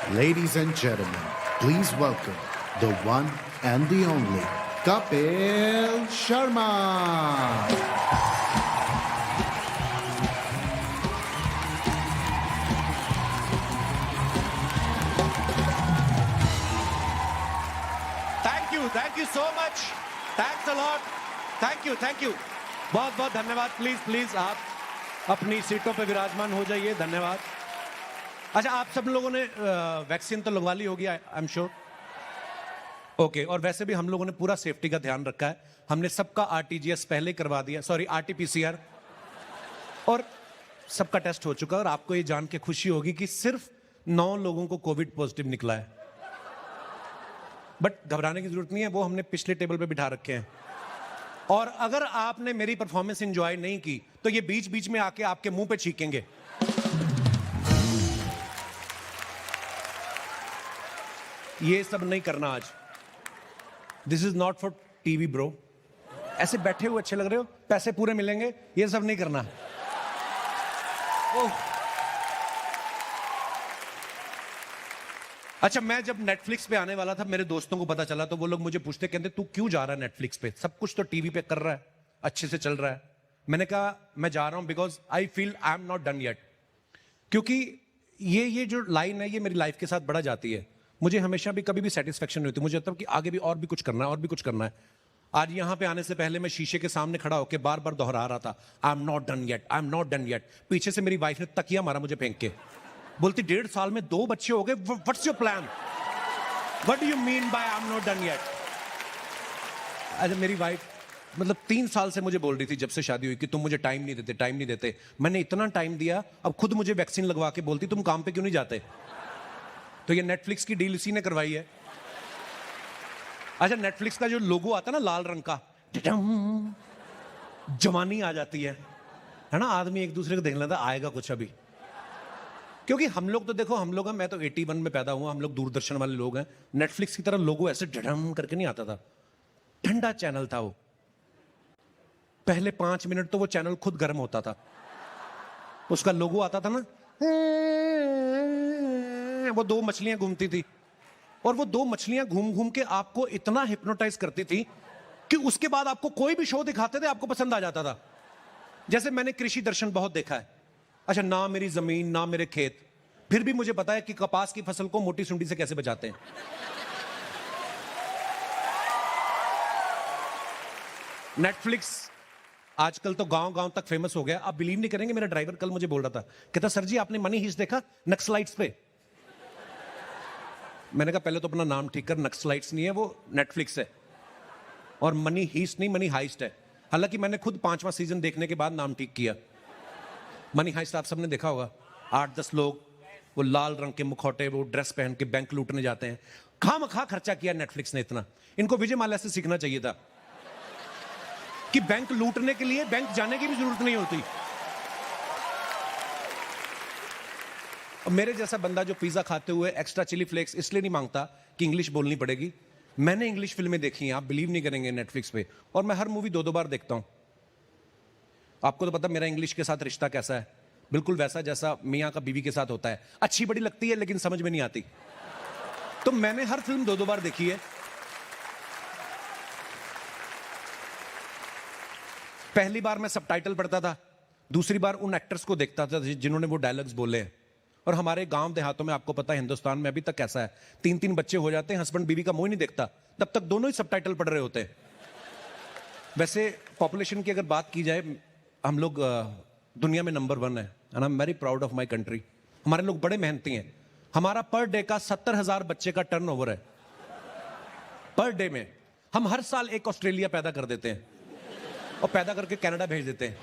Ladies and gentlemen, please welcome the one and the only Kapil Sharma. Thank you so much, thanks a lot, thank you, बहुत बहुत धन्यवाद। Please please आप अपनी सीटों पर विराजमान हो जाइए, धन्यवाद। अच्छा, आप सब लोगों ने वैक्सीन तो लगवा ली होगी, आई एम श्योर। ओके, और वैसे भी हम लोगों ने पूरा सेफ्टी का ध्यान रखा है। हमने सबका आरटीजीएस पहले करवा दिया, सॉरी आरटीपीसीआर, और सबका टेस्ट हो चुका है। और आपको ये जान के खुशी होगी कि सिर्फ 9 लोगों को कोविड पॉजिटिव निकला है। बट घबराने की जरूरत नहीं है, वो हमने पिछले टेबल पे बिठा रखे हैं। और अगर आपने मेरी परफॉर्मेंस एंजॉय नहीं की तो ये बीच बीच में आके आपके मुंह पे छीकेंगे। ये सब नहीं करना आज। This is not for TV bro. ऐसे बैठे हुए अच्छे लग रहे हो, पैसे पूरे मिलेंगे, ये सब नहीं करना। ओह, अच्छा, मैं जब नेटफ्लिक्स पे आने वाला था, मेरे दोस्तों को पता चला तो वो लोग मुझे पूछते, कहते तू क्यों जा रहा है नेटफ्लिक्स पे, सब कुछ तो टीवी पे कर रहा है, अच्छे से चल रहा है। मैंने कहा मैं जा रहा हूं because I feel I am not done yet. क्योंकि ये जो लाइन है ये मेरी लाइफ के साथ बढ़ा जाती है। मुझे हमेशा भी कभी भी सेटिस्फेक्शन नहीं होती, मुझे लगता है कि आगे भी और भी कुछ करना है, और भी कुछ करना है। आज यहां पे आने से पहले मैं शीशे के सामने खड़ा होकर बार बार दोहरा रहा था, I am not done yet, I am not done yet. पीछे से मेरी वाइफ ने तकिया मारा मुझे फेंक के, बोलती 1.5 साल में 2 बच्चे हो गए, what's your plan, what do you mean by I am not done yet. अच्छा, मेरी वाइफ मतलब 3 साल से मुझे बोल रही थी जब से शादी हुई कि तुम मुझे टाइम नहीं देते। मैंने इतना टाइम दिया, अब खुद मुझे वैक्सीन लगवा के बोलती तुम काम पे क्यों नहीं जाते। तो ये नेटफ्लिक्स की डील इसी ने करवाई है। अच्छा, नेटफ्लिक्स का जो लोगो आता है ना लाल रंग का, जवानी आ जाती है ना। आदमी एक दूसरे को देख लेता आएगा कुछ अभी। क्योंकि हम लोग तो देखो, हम लोग हैं, मैं तो 81 में पैदा हुआ, हम लोग दूरदर्शन वाले लोग हैं। नेटफ्लिक्स की तरह लोगो ऐसे ढड़म करके नहीं आता था, ठंडा चैनल था वो। पहले 5 मिनट तो वो चैनल खुद गर्म होता था, उसका लोगो आता था ना, वो 2 मछलियां घूमती थी, और वो 2 मछलियां घूम घूम के आपको इतना हिप्नोटाइज करती थी कि उसके बाद आपको कोई भी शो दिखाते थे आपको पसंद आ जाता था। जैसे मैंने कृषि दर्शन बहुत देखा है। अच्छा, ना मेरी जमीन ना मेरे खेत, फिर भी मुझे पता है कि कपास की फसल को मोटी सुंडी से कैसे बचाते हैं। नेटफ्लिक्स आजकल तो गांव गांव तक फेमस हो गया। आप बिलीव नहीं करेंगे, मेरा ड्राइवर कल मुझे बोल रहा था, कहता सर जी आपने मनी हीस्ट देखा नक्सलाइट्स पे। मैंने कहा पहले तो अपना नाम ठीक कर, नक्सलाइट्स नहीं है वो, नेटफ्लिक्स है। और मनी हीस्ट नहीं, मनी हाइस्ट है। हालांकि मैंने खुद 5वां सीजन देखने के बाद नाम ठीक किया। मनी हाइस्ट आप सबने देखा होगा, 8-10 लोग वो लाल रंग के मुखौटे, वो ड्रेस पहन के बैंक लूटने जाते हैं। खामखा खर्चा किया नेटफ्लिक्स ने इतना। इनको विजय माल्या से सीखना चाहिए था कि बैंक लूटने के लिए बैंक जाने की भी जरूरत नहीं होती। मेरे जैसा बंदा जो पिज्जा खाते हुए एक्स्ट्रा चिली फ्लेक्स इसलिए नहीं मांगता कि इंग्लिश बोलनी पड़ेगी। मैंने इंग्लिश फिल्में देखी हैं, आप बिलीव नहीं करेंगे, नेटफ्लिक्स पे। और मैं हर मूवी 2-2 बार देखता हूं। आपको तो पता मेरा इंग्लिश के साथ रिश्ता कैसा है, बिल्कुल वैसा जैसा मियां का बीवी के साथ होता है। अच्छी बड़ी लगती है लेकिन समझ में नहीं आती। तो मैंने हर फिल्म 2-2 बार देखी है। पहली बार मैं सबटाइटल पढ़ता था, दूसरी बार उन एक्टर्स को देखता था जिन्होंने वो डायलॉग्स बोले हैं। और हमारे गांव देहातों में आपको पता है हिंदुस्तान में अभी तक कैसा है, 3-3 बच्चे हो जाते हैं, हस्बैंड बीवी का मुंह ही नहीं देखता, तब तक दोनों ही सबटाइटल पढ़ रहे होते हैं। वैसे पॉपुलेशन की अगर बात की जाए, हम लोग दुनिया में नंबर 1 है, and I am very proud of my country. हमारे लोग बड़े मेहनती हैं। हमारा पर डे का 70,000 बच्चे का टर्नओवर है पर डे में। हम हर साल एक ऑस्ट्रेलिया पैदा कर देते हैं और पैदा करके कनाडा भेज देते हैं।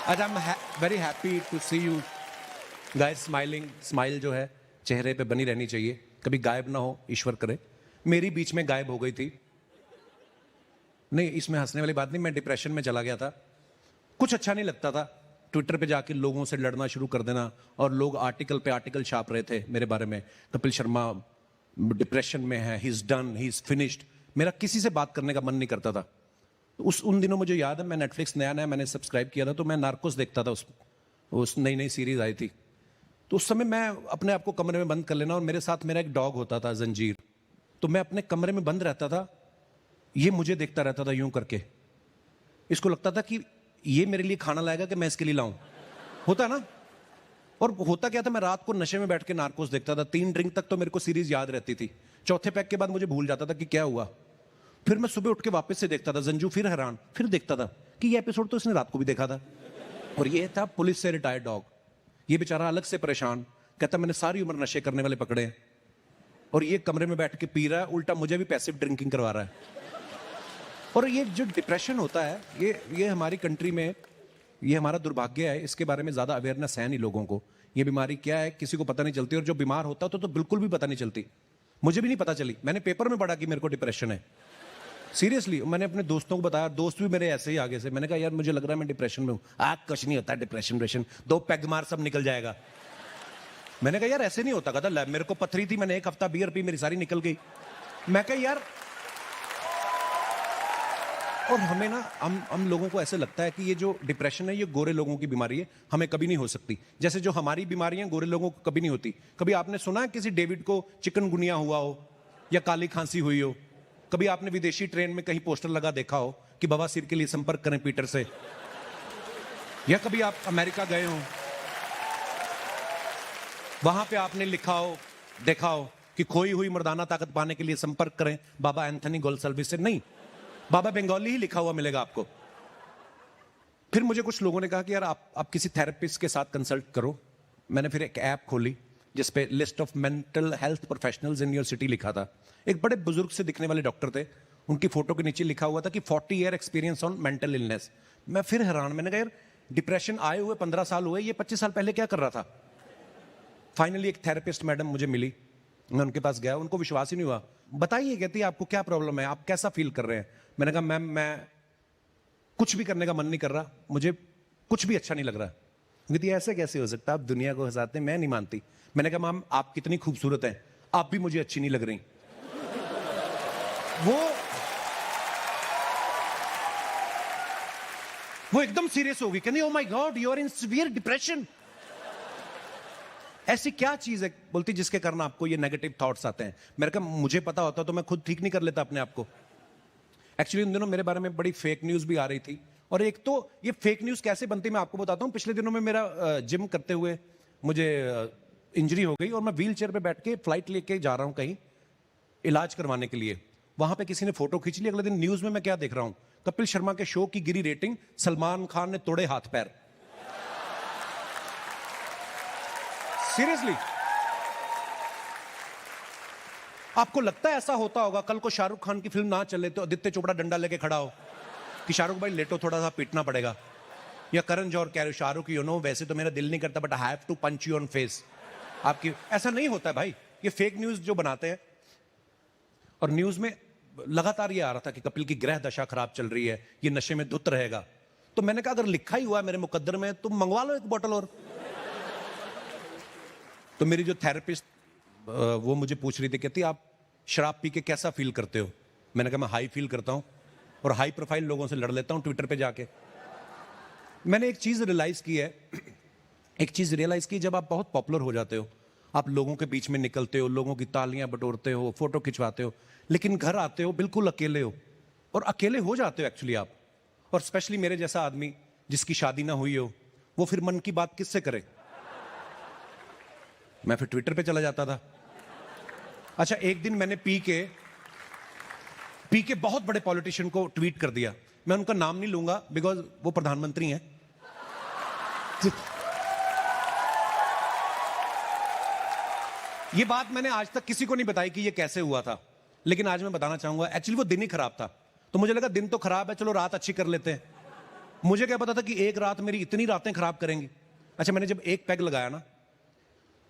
आज I am very happy to see you guys smiling. Smile जो है चेहरे पे बनी रहनी चाहिए, कभी गायब ना हो, ईश्वर करे। मेरी बीच में गायब हो गई थी। नहीं, इसमें हंसने वाली बात नहीं, मैं डिप्रेशन में चला गया था, कुछ अच्छा नहीं लगता था। ट्विटर पे जाके लोगों से लड़ना शुरू कर देना, और लोग आर्टिकल पे आर्टिकल छाप रहे थे मेरे बारे में, कपिल शर्मा डिप्रेशन में है, he is done, he is finished. मेरा किसी से बात करने का मन नहीं करता था। उन दिनों मुझे याद है, मैं नेटफ्लिक्स नया मैंने सब्सक्राइब किया था, तो मैं नार्कोस देखता था। उस नई सीरीज आई थी, तो उस समय मैं अपने आप को कमरे में बंद कर लेना, और मेरे साथ मेरा एक डॉग होता था जंजीर, तो मैं अपने कमरे में बंद रहता था, ये मुझे देखता रहता था यूं करके। इसको लगता था कि ये मेरे लिए खाना लाएगा कि मैं इसके लिए लाऊं, होता है ना। और होता क्या था, मैं रात को नशे में बैठ के नार्कोस देखता था। 3 ड्रिंक तक तो मेरे को सीरीज याद रहती थी, चौथे पैक के बाद मुझे भूल जाता था कि क्या हुआ। फिर मैं सुबह उठ के वापस से देखता था जंजू, फिर हैरान, फिर देखता था कि ये एपिसोड तो इसने रात को भी देखा था। और ये था पुलिस से रिटायर्ड डॉग, ये बेचारा अलग से परेशान, कहता मैंने सारी उम्र नशे करने वाले पकड़े हैं, और ये कमरे में बैठ के पी रहा है, उल्टा मुझे भी पैसिव ड्रिंकिंग करवा रहा है। और ये जो डिप्रेशन होता है, ये हमारी कंट्री में, ये हमारा दुर्भाग्य है, इसके बारे में ज्यादा अवेयरनेस है नहीं लोगों को। ये बीमारी क्या है किसी को पता नहीं चलती, और जो बीमार होता तो बिल्कुल भी पता नहीं चलती। मुझे भी नहीं पता चली, मैंने पेपर में पढ़ा कि मेरे को डिप्रेशन है, सीरियसली। मैंने अपने दोस्तों को बताया, दोस्त भी मेरे ऐसे ही आगे से, मैंने कहा यार मुझे लग रहा है मैं डिप्रेशन में हूं। कुछ नहीं होता डिप्रेशन, 2 पैग मार सब निकल जाएगा। मैंने कहा यार ऐसे नहीं होता। कहता मेरे को पथरी थी, मैंने 1 हफ्ता बियर पी, मेरी सारी निकल गई। मैं कहा यार, और हमें ना, हम लोगों को ऐसे लगता है कि ये जो डिप्रेशन है ये गोरे लोगों की बीमारी है, हमें कभी नहीं हो सकती। जैसे जो हमारी बीमारियां गोरे लोगों को कभी नहीं होती। कभी आपने सुना है किसी डेविड को चिकनगुनिया हुआ हो या काली खांसी हुई हो? कभी आपने विदेशी ट्रेन में कहीं पोस्टर लगा देखा हो कि बवासीर के लिए संपर्क करें पीटर से? या कभी आप अमेरिका गए हो, वहां पे आपने लिखा हो, देखा हो कि खोई हुई मर्दाना ताकत पाने के लिए संपर्क करें बाबा एंथनी गोल्सल्विस से? नहीं, बाबा बंगाली ही लिखा हुआ मिलेगा आपको। फिर मुझे कुछ लोगों ने कहा कि यार आप किसी थेरेपिस्ट के साथ कंसल्ट करो। मैंने फिर एक ऐप खोली जिसपे list of mental health professionals in your city लिखा था। एक बड़े बुजुर्ग से दिखने वाले डॉक्टर थे, उनकी फोटो के नीचे लिखा हुआ था कि 40 year experience on mental illness. मैं फिर हैरान, मैंने कहा यार डिप्रेशन आए हुए 15 साल हुए, ये 25 साल पहले क्या कर रहा था? फाइनली एक थेरेपिस्ट मैडम मुझे मिली, मैं उनके पास गया, उनको विश्वास ही नहीं हुआ। बताइए, कहती है आपको क्या प्रॉब्लम है, आप कैसा फील कर रहे हैं? मैंने कहा मैम मैं कुछ भी करने का मन नहीं कर रहा, मुझे कुछ भी अच्छा नहीं लग रहा। कहती ऐसे कैसे हो सकता, आप दुनिया को हंसाते हैं, मैं नहीं मानती। मैंने कहा मैम आप कितनी खूबसूरत हैं, आप भी मुझे अच्छी नहीं लग रही। वो एकदम सीरियस होगी, कहती oh my God you are in severe depression. ऐसी क्या चीज है, बोलती जिसके कारण आपको ये नेगेटिव थॉट्स आते हैं? मैंने कहा मुझे पता होता तो मैं खुद ठीक नहीं कर लेता अपने आप को। एक्चुअली उन दिनों मेरे बारे में बड़ी फेक न्यूज भी आ रही थी, और एक तो ये फेक न्यूज कैसे बनती मैं आपको बताता हूं। पिछले दिनों में मेरा जिम करते हुए मुझे इंजरी हो गई, और मैं व्हील चेयर पे बैठ के फ्लाइट लेके जा रहा हूं कहीं इलाज करवाने के लिए। वहां पे किसी ने फोटो खींच ली। अगले दिन न्यूज में मैं क्या देख रहा हूं, कपिल शर्मा के शो की गिरी रेटिंग, सलमान खान ने तोड़े हाथ पैर। सीरियसली, आपको लगता है ऐसा होता होगा कल को शाहरुख खान की फिल्म ना चले तो आदित्य चोपड़ा डंडा लेके खड़ा हो कि शाहरुख भाई लेटो, थोड़ा सा पीटना पड़ेगा? या करण जौहर कह रहे शाहरुख यू नो वैसे तो मेरा दिल नहीं करता but I have to punch you on face आपकी। ऐसा नहीं होता है भाई, ये फेक न्यूज जो बनाते हैं। और न्यूज में लगातार ये आ रहा था कि कपिल की ग्रह दशा खराब चल रही है, ये नशे में धुत रहेगा। तो मैंने कहा अगर लिखा ही हुआ है मेरे मुकद्दर में, तुम मंगवा लो 1 बोतल और। तो मेरी जो थेरेपिस्ट वो मुझे पूछ रही थी, कहती आप शराब पी के कैसा फील करते हो? मैंने कहा मैं हाई फील करता हूं, और हाई प्रोफाइल लोगों से लड़ लेता हूं ट्विटर पे जाके। मैंने एक चीज रियलाइज की, जब आप बहुत पॉपुलर हो जाते हो, आप लोगों के बीच में निकलते हो, लोगों की तालियां बटोरते हो, फोटो खिंचवाते हो, लेकिन घर आते हो बिल्कुल अकेले हो, और अकेले हो जाते हो एक्चुअली आप। और स्पेशली मेरे जैसा आदमी जिसकी शादी ना हुई हो, वो फिर मन की बात किससे करे? मैं फिर ट्विटर पे चला जाता था। अच्छा, एक दिन मैंने पी के बहुत बड़े पॉलिटिशियन को ट्वीट कर दिया। मैं उनका नाम नहीं लूंगा बिकॉज वो प्रधानमंत्री हैं। ये बात मैंने आज तक किसी को नहीं बताई कि ये कैसे हुआ था, लेकिन आज मैं बताना चाहूंगा। एक्चुअली वो दिन ही खराब था, तो मुझे लगा दिन तो खराब है, चलो रात अच्छी कर लेते हैं। मुझे क्या पता था कि एक रात मेरी इतनी रातें खराब करेंगी। अच्छा, मैंने जब एक पैग लगाया ना,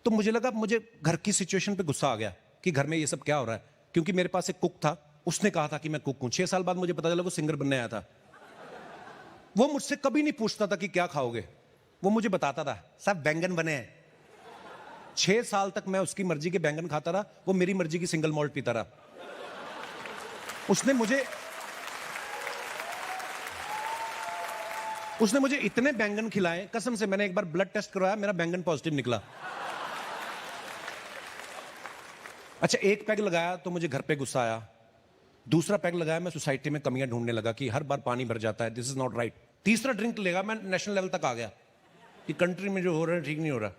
तो मुझे लगा, मुझे घर की सिचुएशन पे गुस्सा आ गया कि घर में ये सब क्या हो रहा है। क्योंकि मेरे पास एक कुक था, उसने कहा था कि मैं कुक हूं। 6 साल बाद मुझे पता चला वो सिंगर बनने आया था। वो मुझसे कभी नहीं पूछता था कि क्या खाओगे, वो मुझे बताता था सब बैंगन बने हैं। 6 साल तक मैं उसकी मर्जी के बैंगन खाता रहा, वो मेरी मर्जी की सिंगल मॉल्ट पीता रहा। उसने मुझे इतने बैंगन खिलाए, कसम से। मैंने एक बार ब्लड टेस्ट करवाया, मेरा बैंगन पॉजिटिव निकला। अच्छा, एक पैग लगाया तो मुझे घर पे गुस्सा आया, दूसरा पैग लगाया मैं सोसाइटी में कमियां ढूंढने लगा कि हर बार पानी भर जाता है, दिस इज नॉट राइट। तीसरा ड्रिंक लेगा मैं नेशनल लेवल तक आ गया कि कंट्री में जो हो रहा है ठीक नहीं हो रहा।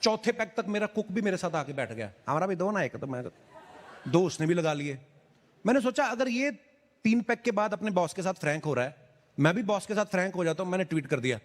चौथे पैग तक मेरा कुक भी मेरे साथ आके बैठ गया, हमारा भी दो ना एक, तो मैं दो उसने भी लगा लिए। मैंने सोचा अगर ये 3 पैग के बाद अपने बॉस के साथ फ्रैंक हो रहा है, मैं भी बॉस के साथ फ्रैंक हो जाता हूं। मैंने ट्वीट कर दिया